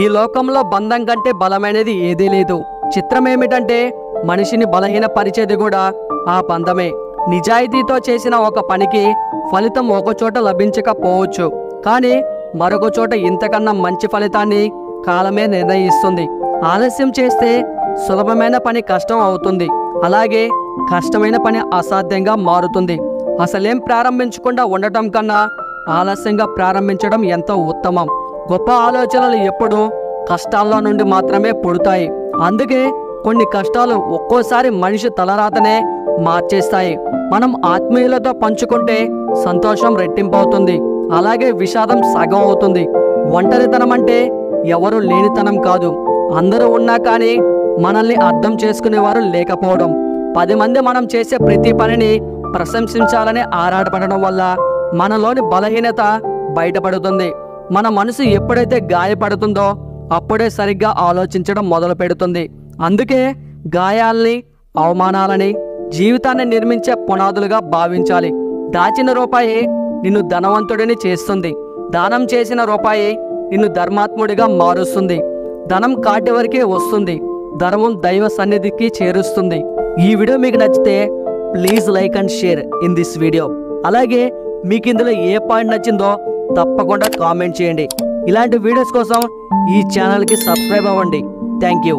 ఈ లోకంలో బంధం కంటే బలమైనది ఏదీ లేదు. చిత్రం ఏమిటంటే మనిషిని బలహీనపరిచేది కూడా ఆ బంధమే. నిజాయితీతో చేసిన ఒక పనికి ఫలితం ఒకచోట లభించకపోవచ్చు, కానీ మరొక చోట ఇంతకన్నా మంచి ఫలితాన్ని కాలమే నిర్ణయిస్తుంది. ఆలస్యం చేస్తే సులభమైన పని కష్టం అవుతుంది, అలాగే కష్టమైన పని అసాధ్యంగా మారుతుంది. అసలేం ప్రారంభించకుండా ఉండటం కన్నా ఆలస్యంగా ప్రారంభించడం ఎంతో ఉత్తమం. గొప్ప ఆలోచనలు ఎప్పుడూ కష్టాల్లో నుండి మాత్రమే పుడతాయి. అందుకే కొన్ని కష్టాలు ఒక్కోసారి మనిషి తలరాతనే మార్చేస్తాయి. మనం ఆత్మీయులతో పంచుకుంటే సంతోషం రెట్టింపవుతుంది, అలాగే విషాదం సగం అవుతుంది. ఒంటరితనం అంటే ఎవరు లేనితనం కాదు, అందరూ ఉన్నా కానీ మనల్ని అర్థం చేసుకునేవారు లేకపోవడం. 10 మంది మనం చేసే ప్రతి పనిని ప్రశంసించాలని ఆరాటపడడం వల్ల మనలోని బలహీనత బయటపడుతుంది. మన మనసు ఎప్పుడైతే గాయపడుతుందో అప్పుడే సరిగ్గా ఆలోచించడం మొదలు పెడుతుంది. అందుకే గాయాల్ని, అవమానాలని జీవితాన్ని నిర్మించే పునాదులుగా భావించాలి. దాచిన రూపాయి నిన్ను ధనవంతుడిని చేస్తుంది, దానం చేసిన రూపాయి నిన్ను ధర్మాత్ముడిగా మారుస్తుంది. ధనం కాటి వరకే వస్తుంది, ధర్మం దైవ సన్నిధికి చేరుస్తుంది. ఈ వీడియో మీకు నచ్చితే please like and share in this video. అలాగే మీకు ఇందులో ఏ పాయింట్ నచ్చిందో తప్పకుండా కామెంట్ చేయండి. ఇలాంటి వీడియోస్ కోసం ఈ ఛానల్కి సబ్స్క్రైబ్ అవ్వండి. Thank you.